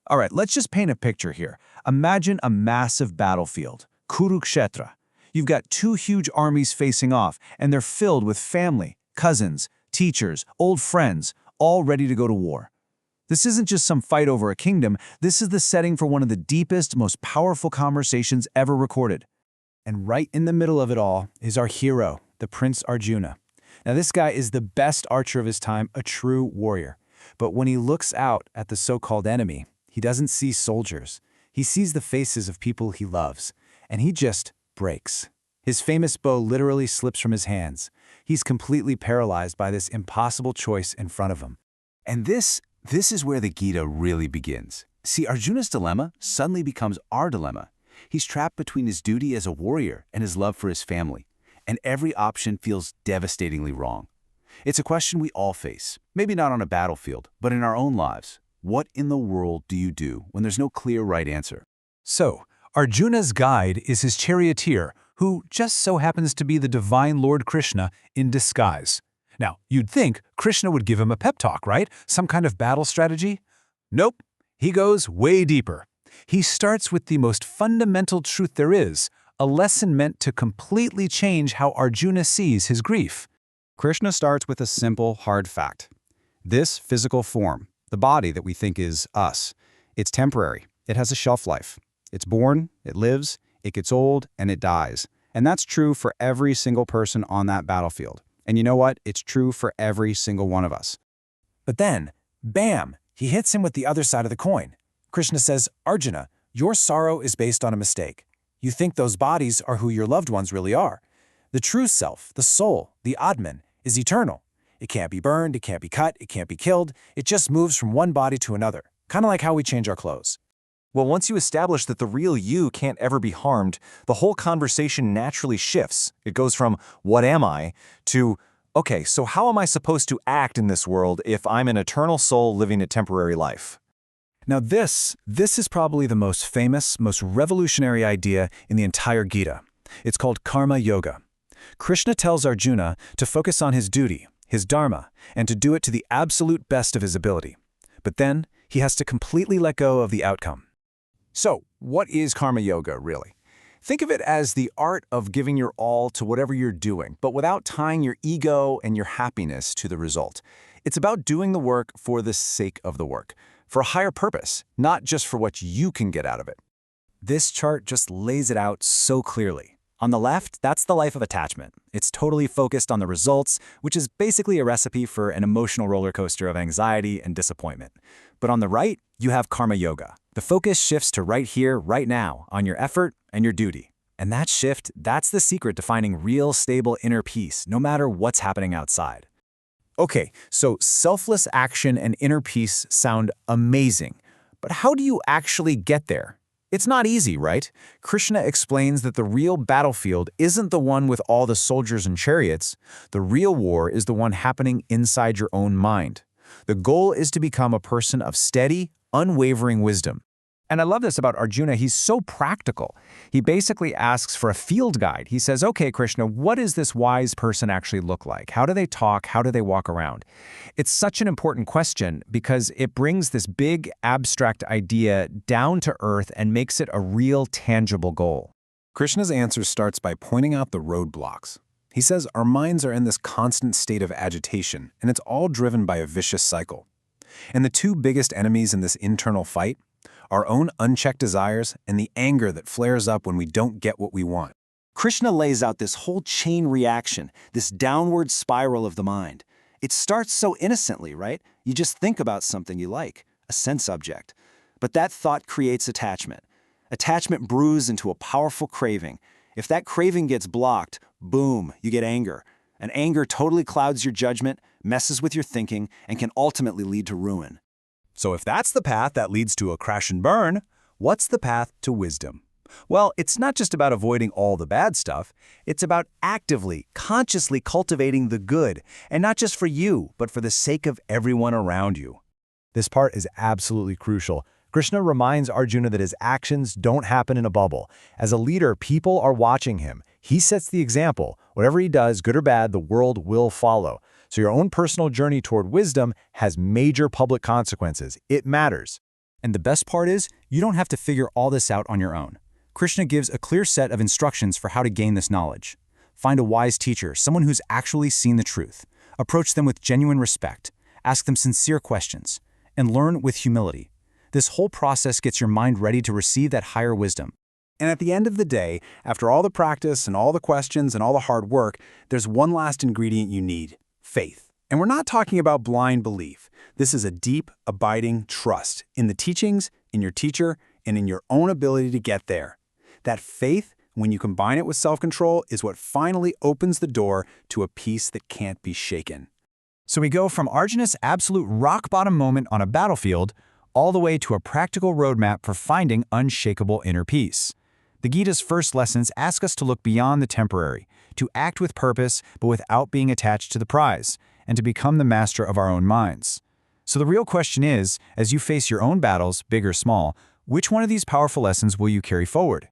All right, let's just paint a picture here. Imagine a massive battlefield, Kurukshetra. You've got two huge armies facing off, and they're filled with family, cousins, teachers, old friends, all ready to go to war. This isn't just some fight over a kingdom, this is the setting for one of the deepest, most powerful conversations ever recorded. And right in the middle of it all is our hero, the Prince Arjuna. Now this guy is the best archer of his time, a true warrior. But when he looks out at the so-called enemy, he doesn't see soldiers. He sees the faces of people he loves, and he just breaks. His famous bow literally slips from his hands. He's completely paralyzed by this impossible choice in front of him. And this is where the Gita really begins. See, Arjuna's dilemma suddenly becomes our dilemma. He's trapped between his duty as a warrior and his love for his family, and every option feels devastatingly wrong. It's a question we all face, maybe not on a battlefield, but in our own lives. What in the world do you do when there's no clear right answer? So, Arjuna's guide is his charioteer, who just so happens to be the divine Lord Krishna in disguise. Now, you'd think Krishna would give him a pep talk, right? Some kind of battle strategy? Nope. He goes way deeper. He starts with the most fundamental truth there is, a lesson meant to completely change how Arjuna sees his grief. Krishna starts with a simple, hard fact. This physical form, the body that we think is us, it's temporary. It has a shelf life. It's born, it lives, it gets old, and it dies. And that's true for every single person on that battlefield. And you know what? It's true for every single one of us. But then, bam, he hits him with the other side of the coin. Krishna says, Arjuna, your sorrow is based on a mistake. You think those bodies are who your loved ones really are. The true self, the soul, the Atman, is eternal. It can't be burned, it can't be cut, it can't be killed. It just moves from one body to another, kind of like how we change our clothes. Well, once you establish that the real you can't ever be harmed, the whole conversation naturally shifts. It goes from, what am I, to, okay, so how am I supposed to act in this world if I'm an eternal soul living a temporary life? Now this is probably the most famous, most revolutionary idea in the entire Gita. It's called karma yoga. Krishna tells Arjuna to focus on his duty, his dharma, and to do it to the absolute best of his ability. But then, he has to completely let go of the outcome. So, what is karma yoga, really? Think of it as the art of giving your all to whatever you're doing, but without tying your ego and your happiness to the result. It's about doing the work for the sake of the work, for a higher purpose, not just for what you can get out of it. This chart just lays it out so clearly. On the left, that's the life of attachment. It's totally focused on the results, which is basically a recipe for an emotional roller coaster of anxiety and disappointment. But on the right, you have karma yoga. The focus shifts to right here, right now, on your effort and your duty. And that shift, that's the secret to finding real, stable inner peace, no matter what's happening outside. Okay, so selfless action and inner peace sound amazing. But how do you actually get there? It's not easy, right? Krishna explains that the real battlefield isn't the one with all the soldiers and chariots. The real war is the one happening inside your own mind. The goal is to become a person of steady, unwavering wisdom. And I love this about Arjuna. He's so practical. He basically asks for a field guide. He says, okay, Krishna, what does this wise person actually look like? How do they talk? How do they walk around? It's such an important question because it brings this big, abstract idea down to earth and makes it a real, tangible goal. Krishna's answer starts by pointing out the roadblocks. He says our minds are in this constant state of agitation, and it's all driven by a vicious cycle. And the two biggest enemies in this internal fight, our own unchecked desires and the anger that flares up when we don't get what we want. Krishna lays out this whole chain reaction, this downward spiral of the mind. It starts so innocently, right? You just think about something you like, a sense object. But that thought creates attachment. Attachment brews into a powerful craving. If that craving gets blocked, boom, you get anger. And anger totally clouds your judgment, messes with your thinking, and can ultimately lead to ruin. So if that's the path that leads to a crash and burn, what's the path to wisdom? Well, it's not just about avoiding all the bad stuff. It's about actively, consciously cultivating the good, and not just for you, but for the sake of everyone around you. This part is absolutely crucial. Krishna reminds Arjuna that his actions don't happen in a bubble. As a leader, people are watching him. He sets the example. Whatever he does, good or bad, the world will follow. So your own personal journey toward wisdom has major public consequences. It matters. And the best part is, you don't have to figure all this out on your own. Krishna gives a clear set of instructions for how to gain this knowledge. Find a wise teacher, someone who's actually seen the truth. Approach them with genuine respect. Ask them sincere questions. And learn with humility. This whole process gets your mind ready to receive that higher wisdom. And at the end of the day, after all the practice and all the questions and all the hard work, there's one last ingredient you need: faith. And we're not talking about blind belief. This is a deep, abiding trust in the teachings, in your teacher, and in your own ability to get there. That faith, when you combine it with self-control, is what finally opens the door to a peace that can't be shaken. So we go from Arjuna's absolute rock-bottom moment on a battlefield all the way to a practical roadmap for finding unshakable inner peace. The Gita's first lessons ask us to look beyond the temporary, to act with purpose but without being attached to the prize, and to become the master of our own minds. So the real question is, as you face your own battles, big or small, which one of these powerful lessons will you carry forward?